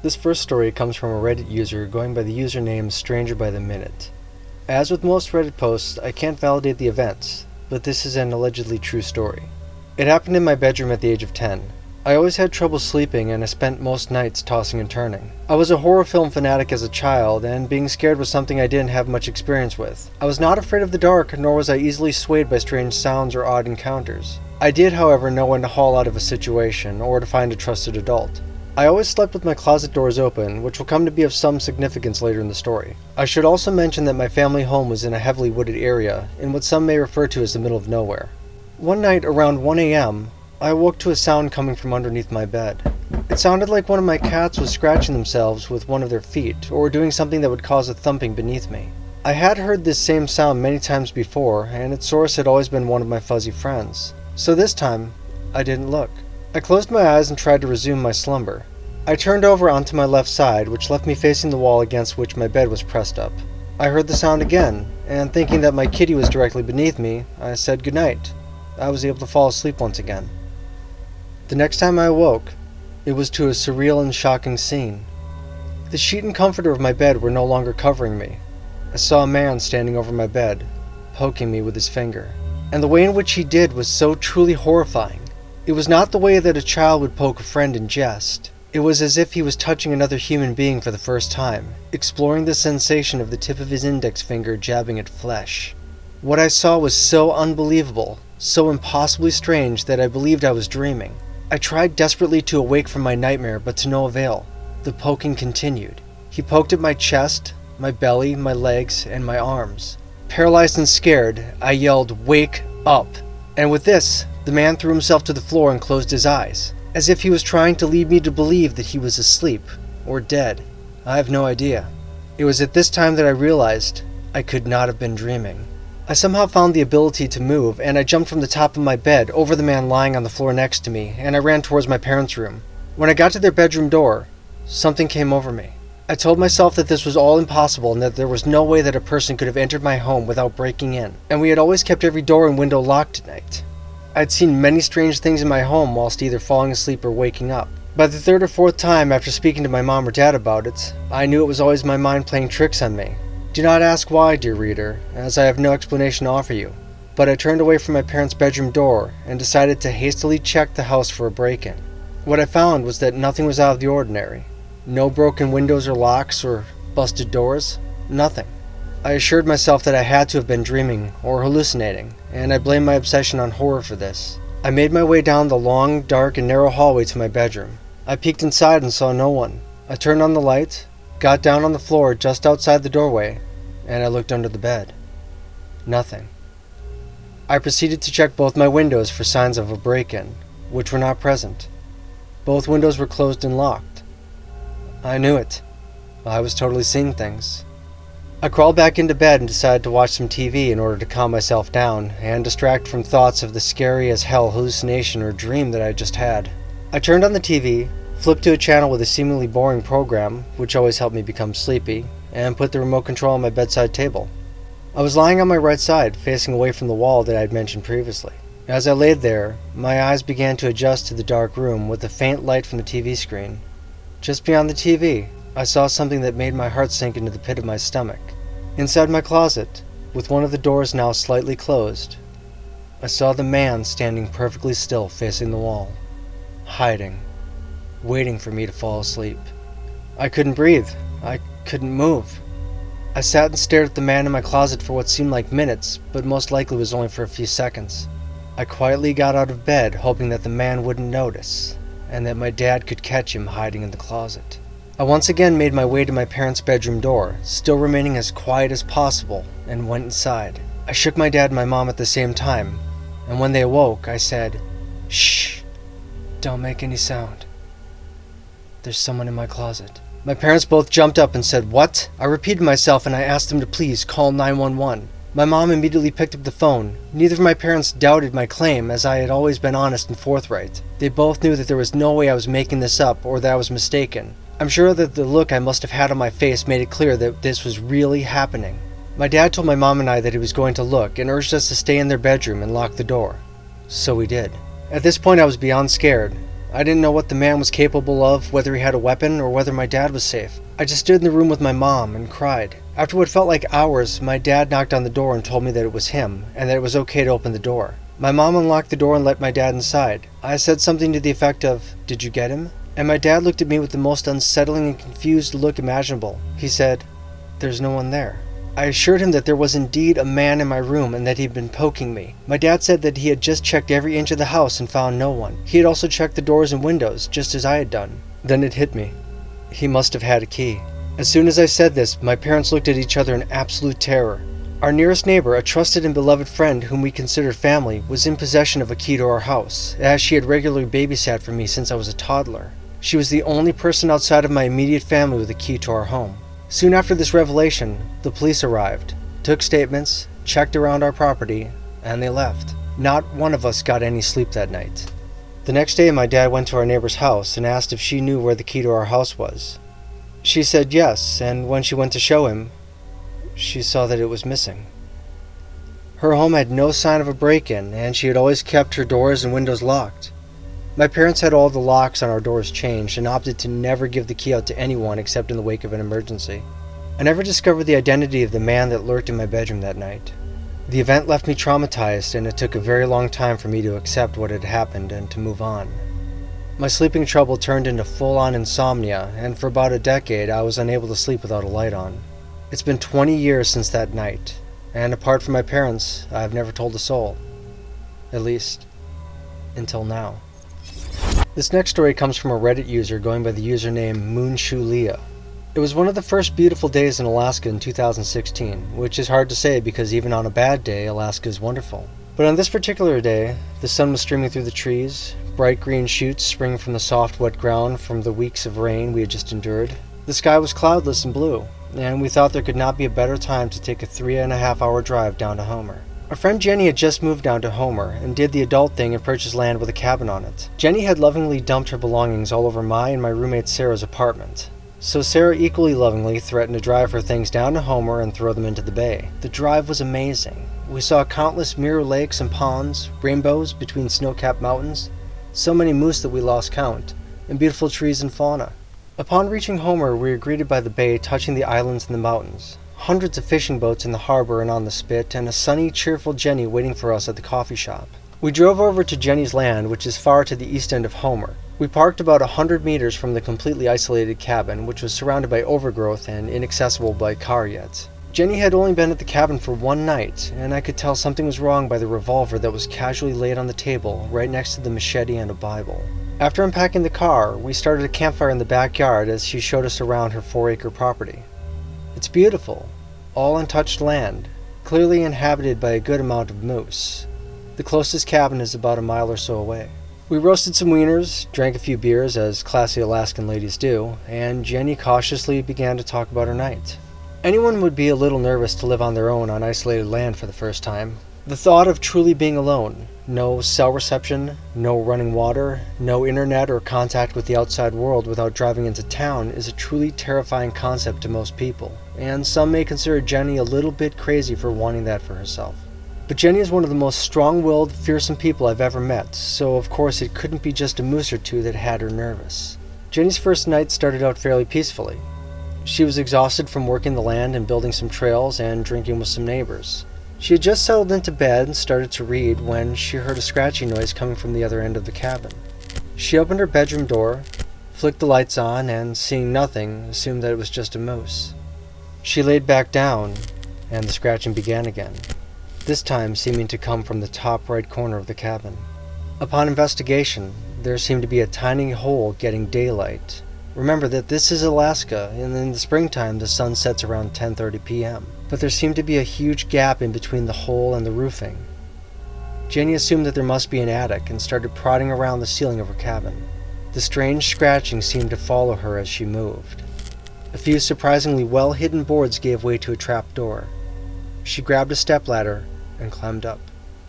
This first story comes from a Reddit user going by the username Stranger by the Minute. As with most Reddit posts, I can't validate the events, but this is an allegedly true story. It happened in my bedroom at the age of 10. I always had trouble sleeping and I spent most nights tossing and turning. I was a horror film fanatic as a child, and being scared was something I didn't have much experience with. I was not afraid of the dark, nor was I easily swayed by strange sounds or odd encounters. I did, however, know when to haul out of a situation or to find a trusted adult. I always slept with my closet doors open, which will come to be of some significance later in the story. I should also mention that my family home was in a heavily wooded area, in what some may refer to as the middle of nowhere. One night around 1 a.m., I awoke to a sound coming from underneath my bed. It sounded like one of my cats was scratching themselves with one of their feet, or doing something that would cause a thumping beneath me. I had heard this same sound many times before, and its source had always been one of my fuzzy friends. So this time, I didn't look. I closed my eyes and tried to resume my slumber. I turned over onto my left side, which left me facing the wall against which my bed was pressed up. I heard the sound again, and thinking that my kitty was directly beneath me, I said goodnight. I was able to fall asleep once again. The next time I awoke, it was to a surreal and shocking scene. The sheet and comforter of my bed were no longer covering me. I saw a man standing over my bed, poking me with his finger. And the way in which he did was so truly horrifying. It was not the way that a child would poke a friend in jest. It was as if he was touching another human being for the first time, exploring the sensation of the tip of his index finger jabbing at flesh. What I saw was so unbelievable, so impossibly strange that I believed I was dreaming. I tried desperately to awake from my nightmare, but to no avail. The poking continued. He poked at my chest, my belly, my legs, and my arms. Paralyzed and scared, I yelled, "Wake up!" And with this, the man threw himself to the floor and closed his eyes, as if he was trying to lead me to believe that he was asleep, or dead. I have no idea. It was at this time that I realized I could not have been dreaming. I somehow found the ability to move, and I jumped from the top of my bed over the man lying on the floor next to me, and I ran towards my parents' room. When I got to their bedroom door, something came over me. I told myself that this was all impossible and that there was no way that a person could have entered my home without breaking in, and we had always kept every door and window locked at night. I had seen many strange things in my home whilst either falling asleep or waking up. By the third or fourth time after speaking to my mom or dad about it, I knew it was always my mind playing tricks on me. Do not ask why, dear reader, as I have no explanation to offer you, but I turned away from my parents' bedroom door and decided to hastily check the house for a break-in. What I found was that nothing was out of the ordinary. No broken windows or locks or busted doors. Nothing. I assured myself that I had to have been dreaming or hallucinating, and I blamed my obsession on horror for this. I made my way down the long, dark, and narrow hallway to my bedroom. I peeked inside and saw no one. I turned on the light, got down on the floor just outside the doorway, and I looked under the bed. Nothing. I proceeded to check both my windows for signs of a break-in, which were not present. Both windows were closed and locked. I knew it. I was totally seeing things. I crawled back into bed and decided to watch some TV in order to calm myself down and distract from thoughts of the scary as hell hallucination or dream that I just had. I turned on the TV, flipped to a channel with a seemingly boring program, which always helped me become sleepy, and put the remote control on my bedside table. I was lying on my right side, facing away from the wall that I had mentioned previously. As I laid there, my eyes began to adjust to the dark room with the faint light from the TV screen. Just beyond the TV, I saw something that made my heart sink into the pit of my stomach. Inside my closet, with one of the doors now slightly closed, I saw the man standing perfectly still facing the wall, hiding, waiting for me to fall asleep. I couldn't breathe. I couldn't move. I sat and stared at the man in my closet for what seemed like minutes, but most likely was only for a few seconds. I quietly got out of bed, hoping that the man wouldn't notice, and that my dad could catch him hiding in the closet. I once again made my way to my parents' bedroom door, still remaining as quiet as possible, and went inside. I shook my dad and my mom at the same time, and when they awoke, I said, "Shh, don't make any sound. There's someone in my closet." My parents both jumped up and said, "What?" I repeated myself and I asked them to please call 911. My mom immediately picked up the phone. Neither of my parents doubted my claim, as I had always been honest and forthright. They both knew that there was no way I was making this up or that I was mistaken. I'm sure that the look I must have had on my face made it clear that this was really happening. My dad told my mom and I that he was going to look and urged us to stay in their bedroom and lock the door. So we did. At this point I was beyond scared, I didn't know what the man was capable of, whether he had a weapon, or whether my dad was safe. I just stood in the room with my mom and cried. After what felt like hours, my dad knocked on the door and told me that it was him, and that it was okay to open the door. My mom unlocked the door and let my dad inside. I said something to the effect of, "Did you get him?" And my dad looked at me with the most unsettling and confused look imaginable. He said, "There's no one there." I assured him that there was indeed a man in my room and that he'd been poking me. My dad said that he had just checked every inch of the house and found no one. He had also checked the doors and windows, just as I had done. Then it hit me. He must have had a key. As soon as I said this, my parents looked at each other in absolute terror. Our nearest neighbor, a trusted and beloved friend whom we considered family, was in possession of a key to our house, as she had regularly babysat for me since I was a toddler. She was the only person outside of my immediate family with a key to our home. Soon after this revelation, the police arrived, took statements, checked around our property, and they left. Not one of us got any sleep that night. The next day, my dad went to our neighbor's house and asked if she knew where the key to our house was. She said yes, and when she went to show him, she saw that it was missing. Her home had no sign of a break-in, and she had always kept her doors and windows locked. My parents had all the locks on our doors changed and opted to never give the key out to anyone except in the wake of an emergency. I never discovered the identity of the man that lurked in my bedroom that night. The event left me traumatized, and it took a very long time for me to accept what had happened and to move on. My sleeping trouble turned into full-on insomnia, and for about a decade I was unable to sleep without a light on. It's been 20 years since that night, and apart from my parents, I have never told a soul. At least, until now. This next story comes from a Reddit user going by the username Moonshulia. It was one of the first beautiful days in Alaska in 2016, which is hard to say because even on a bad day, Alaska is wonderful. But on this particular day, the sun was streaming through the trees, bright green shoots springing from the soft, wet ground from the weeks of rain we had just endured. The sky was cloudless and blue, and we thought there could not be a better time to take a 3.5-hour drive down to Homer. Our friend Jenny had just moved down to Homer and did the adult thing and purchased land with a cabin on it. Jenny had lovingly dumped her belongings all over my and my roommate Sarah's apartment. So Sarah equally lovingly threatened to drive her things down to Homer and throw them into the bay. The drive was amazing. We saw countless mirror lakes and ponds, rainbows between snow-capped mountains, so many moose that we lost count, and beautiful trees and fauna. Upon reaching Homer, we were greeted by the bay touching the islands and the mountains. Hundreds of fishing boats in the harbor and on the spit, and a sunny, cheerful Jenny waiting for us at the coffee shop. We drove over to Jenny's land, which is far to the east end of Homer. We parked about 100 meters from the completely isolated cabin, which was surrounded by overgrowth and inaccessible by car yet. Jenny had only been at the cabin for one night, and I could tell something was wrong by the revolver that was casually laid on the table right next to the machete and a Bible. After unpacking the car, we started a campfire in the backyard as she showed us around her 4-acre property. It's beautiful, all untouched land, clearly inhabited by a good amount of moose. The closest cabin is about a mile or so away. We roasted some wieners, drank a few beers, as classy Alaskan ladies do, and Jenny cautiously began to talk about her night. Anyone would be a little nervous to live on their own on isolated land for the first time. The thought of truly being alone, no cell reception, no running water, no internet or contact with the outside world without driving into town is a truly terrifying concept to most people, and some may consider Jenny a little bit crazy for wanting that for herself. But Jenny is one of the most strong-willed, fearsome people I've ever met, so of course it couldn't be just a moose or two that had her nervous. Jenny's first night started out fairly peacefully. She was exhausted from working the land and building some trails and drinking with some neighbors. She had just settled into bed and started to read when she heard a scratching noise coming from the other end of the cabin. She opened her bedroom door, flicked the lights on, and seeing nothing, assumed that it was just a moose. She laid back down, and the scratching began again, this time seeming to come from the top right corner of the cabin. Upon investigation, there seemed to be a tiny hole getting daylight. Remember that this is Alaska, and in the springtime the sun sets around 10:30 p.m. But there seemed to be a huge gap in between the hole and the roofing. Jenny assumed that there must be an attic and started prodding around the ceiling of her cabin. The strange scratching seemed to follow her as she moved. A few surprisingly well-hidden boards gave way to a trap door. She grabbed a stepladder and climbed up.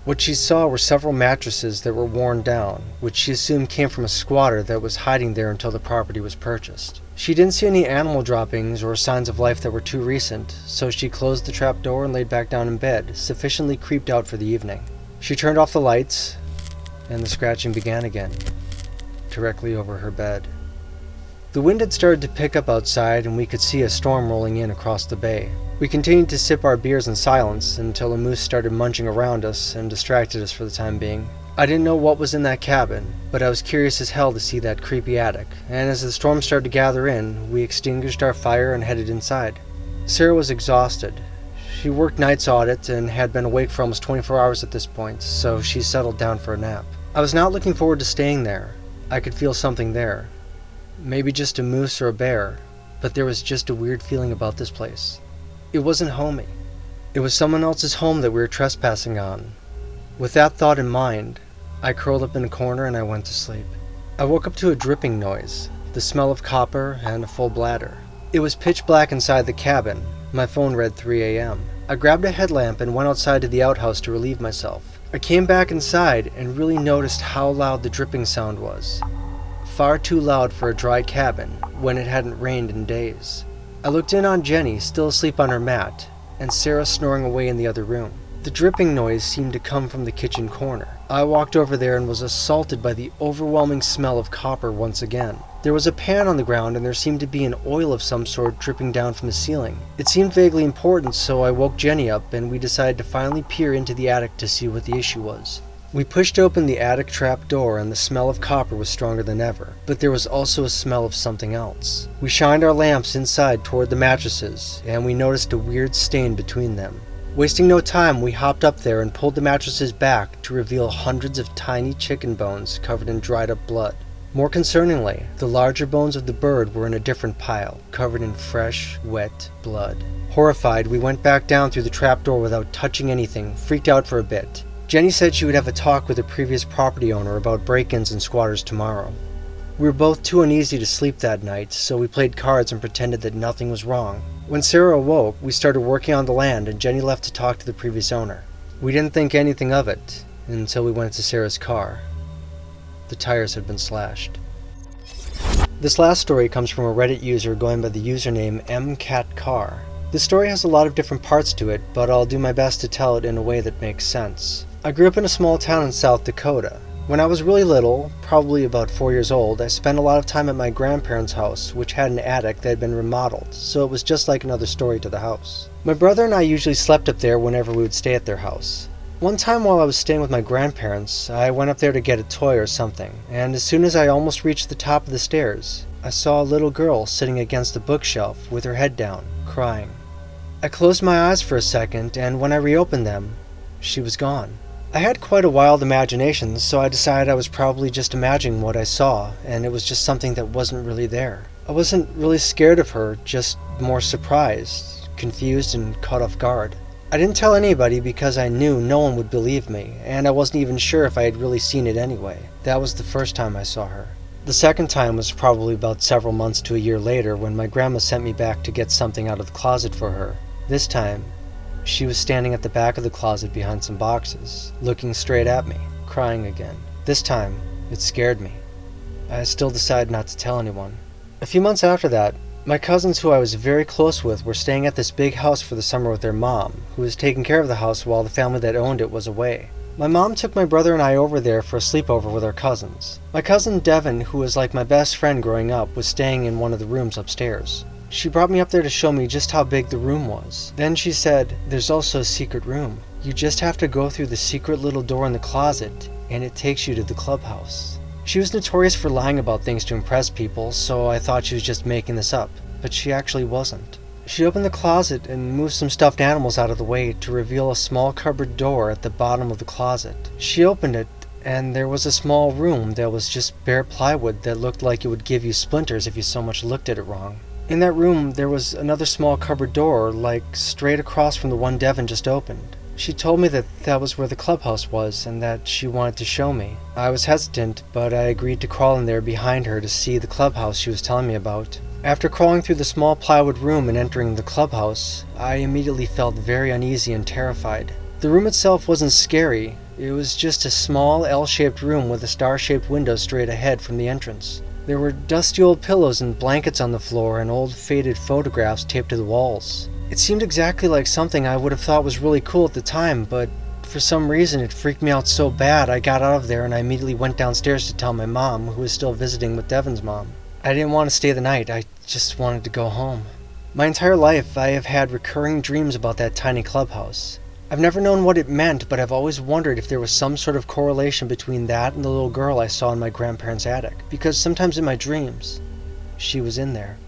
What she saw were several mattresses that were worn down, which she assumed came from a squatter that was hiding there until the property was purchased. She didn't see any animal droppings or signs of life that were too recent, so she closed the trap door and laid back down in bed, sufficiently creeped out for the evening. She turned off the lights, and the scratching began again. directly over her bed. The wind had started to pick up outside, and we could see a storm rolling in across the bay. We continued to sip our beers in silence until a moose started munching around us and distracted us for the time being. I didn't know what was in that cabin, but I was curious as hell to see that creepy attic, and as the storm started to gather in, we extinguished our fire and headed inside. Sarah was exhausted. She worked nights audit and had been awake for almost 24 hours at this point, so she settled down for a nap. I was not looking forward to staying there. I could feel something there. Maybe just a moose or a bear, but there was just a weird feeling about this place. It wasn't homey. It was someone else's home that we were trespassing on. With that thought in mind, I curled up in a corner and I went to sleep. I woke up to a dripping noise, the smell of copper, and a full bladder. It was pitch black inside the cabin. My phone read 3 a.m. I grabbed a headlamp and went outside to the outhouse to relieve myself. I came back inside and really noticed how loud the dripping sound was. Far too loud for a dry cabin when it hadn't rained in days. I looked in on Jenny, still asleep on her mat, and Sarah snoring away in the other room. The dripping noise seemed to come from the kitchen corner. I walked over there and was assaulted by the overwhelming smell of copper once again. There was a pan on the ground and there seemed to be an oil of some sort dripping down from the ceiling. It seemed vaguely important, so I woke Jenny up and we decided to finally peer into the attic to see what the issue was. We pushed open the attic trap door and the smell of copper was stronger than ever, but there was also a smell of something else. We shined our lamps inside toward the mattresses and we noticed a weird stain between them. Wasting no time, we hopped up there and pulled the mattresses back to reveal hundreds of tiny chicken bones covered in dried up blood. More concerningly, the larger bones of the bird were in a different pile, covered in fresh, wet blood. Horrified, we went back down through the trapdoor without touching anything, freaked out for a bit. Jenny said she would have a talk with the previous property owner about break-ins and squatters tomorrow. We were both too uneasy to sleep that night, so we played cards and pretended that nothing was wrong. When Sarah awoke, we started working on the land and Jenny left to talk to the previous owner. We didn't think anything of it until we went to Sarah's car. The tires had been slashed. This last story comes from a Reddit user going by the username mcatcar. This story has a lot of different parts to it, but I'll do my best to tell it in a way that makes sense. I grew up in a small town in South Dakota. When I was really little, probably about 4 years old, I spent a lot of time at my grandparents' house, which had an attic that had been remodeled, so it was just like another story to the house. My brother and I usually slept up there whenever we would stay at their house. One time while I was staying with my grandparents, I went up there to get a toy or something, and as soon as I almost reached the top of the stairs, I saw a little girl sitting against the bookshelf with her head down, crying. I closed my eyes for a second, and when I reopened them, she was gone. I had quite a wild imagination, so I decided I was probably just imagining what I saw, and it was just something that wasn't really there. I wasn't really scared of her, just more surprised, confused, and caught off guard. I didn't tell anybody because I knew no one would believe me, and I wasn't even sure if I had really seen it anyway. That was the first time I saw her. The second time was probably about several months to a year later when my grandma sent me back to get something out of the closet for her. This time, she was standing at the back of the closet behind some boxes, looking straight at me, crying again. This time, it scared me. I still decided not to tell anyone. A few months after that, my cousins who I was very close with were staying at this big house for the summer with their mom, who was taking care of the house while the family that owned it was away. My mom took my brother and I over there for a sleepover with our cousins. My cousin Devin, who was like my best friend growing up, was staying in one of the rooms upstairs. She brought me up there to show me just how big the room was. Then she said, "There's also a secret room. You just have to go through the secret little door in the closet, and it takes you to the clubhouse." She was notorious for lying about things to impress people, so I thought she was just making this up, but she actually wasn't. She opened the closet and moved some stuffed animals out of the way to reveal a small cupboard door at the bottom of the closet. She opened it, and there was a small room that was just bare plywood that looked like it would give you splinters if you so much looked at it wrong. In that room, there was another small cupboard door, like straight across from the one Devin just opened. She told me that that was where the clubhouse was, and that she wanted to show me. I was hesitant, but I agreed to crawl in there behind her to see the clubhouse she was telling me about. After crawling through the small plywood room and entering the clubhouse, I immediately felt very uneasy and terrified. The room itself wasn't scary. It was just a small L-shaped room with a star-shaped window straight ahead from the entrance. There were dusty old pillows and blankets on the floor and old faded photographs taped to the walls. It seemed exactly like something I would have thought was really cool at the time, but For some reason, it freaked me out so bad I got out of there and I immediately went downstairs to tell my mom, who was still visiting with Devin's mom. I didn't want to stay the night, I just wanted to go home. My entire life, I have had recurring dreams about that tiny clubhouse. I've never known what it meant, but I've always wondered if there was some sort of correlation between that and the little girl I saw in my grandparents' attic, because sometimes in my dreams, she was in there.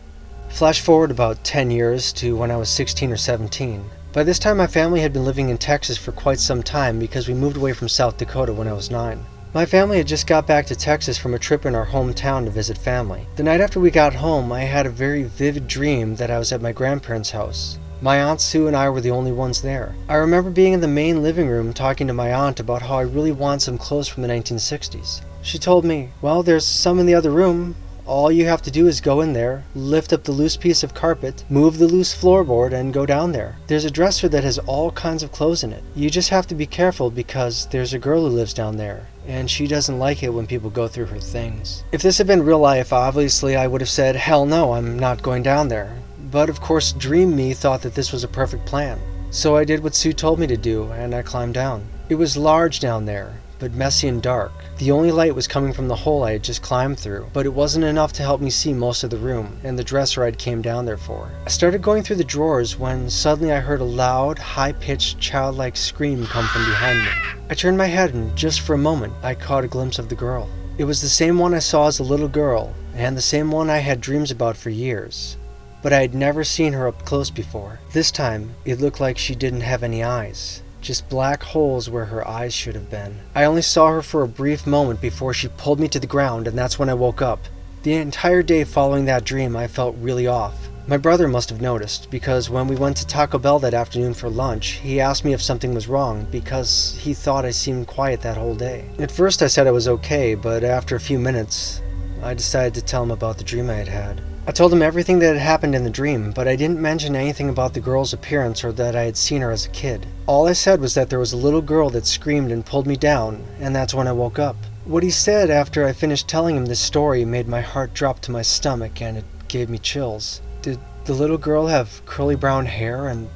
Flash forward about 10 years to when I was 16 or 17. By this time my family had been living in Texas for quite some time because we moved away from South Dakota when I was 9. My family had just got back to Texas from a trip in our hometown to visit family. The night after we got home, I had a very vivid dream that I was at my grandparents' house. My Aunt Sue and I were the only ones there. I remember being in the main living room talking to my aunt about how I really want some clothes from the 1960s. She told me, well, there's some in the other room. All you have to do is go in there, lift up the loose piece of carpet, move the loose floorboard, and go down there. There's a dresser that has all kinds of clothes in it. You just have to be careful because there's a girl who lives down there, and she doesn't like it when people go through her things. If this had been real life, obviously I would have said, hell no, I'm not going down there. But of course, dream me thought that this was a perfect plan. So I did what Sue told me to do, and I climbed down. It was large down there, but messy and dark. The only light was coming from the hole I had just climbed through, but it wasn't enough to help me see most of the room, and the dresser I'd came down there for. I started going through the drawers when suddenly I heard a loud, high-pitched, childlike scream come from behind me. I turned my head, and just for a moment, I caught a glimpse of the girl. It was the same one I saw as a little girl, and the same one I had dreams about for years. But I had never seen her up close before. This time, it looked like she didn't have any eyes. Just black holes where her eyes should have been. I only saw her for a brief moment before she pulled me to the ground, and that's when I woke up. The entire day following that dream, I felt really off. My brother must have noticed, because when we went to Taco Bell that afternoon for lunch, he asked me if something was wrong, because he thought I seemed quiet that whole day. At first I said I was okay, but after a few minutes, I decided to tell him about the dream I had had. I told him everything that had happened in the dream, but I didn't mention anything about the girl's appearance or that I had seen her as a kid. All I said was that there was a little girl that screamed and pulled me down, and that's when I woke up. What he said after I finished telling him this story made my heart drop to my stomach, and it gave me chills. Did the little girl have curly brown hair, and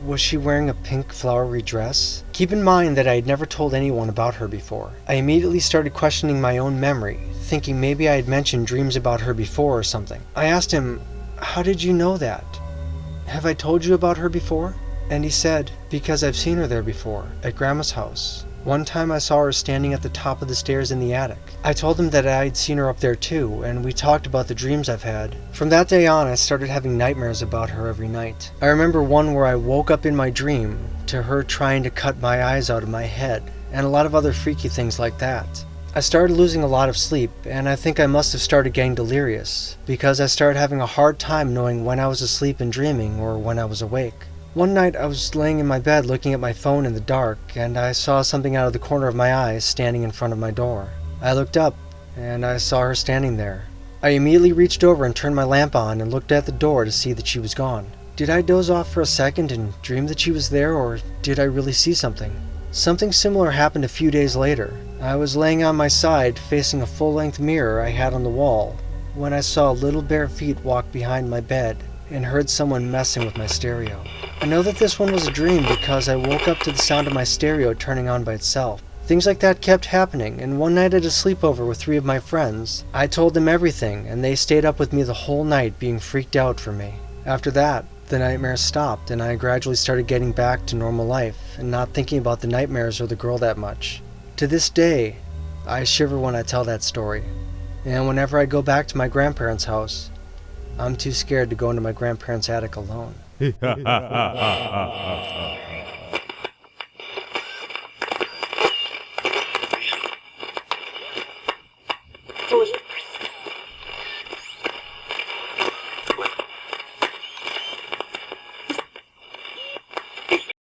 was she wearing a pink flowery dress? Keep in mind that I had never told anyone about her before. I immediately started questioning my own memory, thinking maybe I had mentioned dreams about her before or something. I asked him, how did you know that? Have I told you about her before? And he said, because I've seen her there before, at Grandma's house. One time I saw her standing at the top of the stairs in the attic. I told him that I had seen her up there too, and we talked about the dreams I've had. From that day on, I started having nightmares about her every night. I remember one where I woke up in my dream to her trying to cut my eyes out of my head, and a lot of other freaky things like that. I started losing a lot of sleep, and I think I must have started getting delirious, because I started having a hard time knowing when I was asleep and dreaming or when I was awake. One night I was laying in my bed looking at my phone in the dark, and I saw something out of the corner of my eye standing in front of my door. I looked up, and I saw her standing there. I immediately reached over and turned my lamp on and looked at the door to see that she was gone. Did I doze off for a second and dream that she was there, or did I really see something? Something similar happened a few days later. I was laying on my side, facing a full-length mirror I had on the wall, when I saw little bare feet walk behind my bed and heard someone messing with my stereo. I know that this one was a dream because I woke up to the sound of my stereo turning on by itself. Things like that kept happening, and one night at a sleepover with 3 of my friends, I told them everything, and they stayed up with me the whole night being freaked out for me. After that, the nightmares stopped, and I gradually started getting back to normal life and not thinking about the nightmares or the girl that much. To this day, I shiver when I tell that story, and whenever I go back to my grandparents' house, I'm too scared to go into my grandparents' attic alone.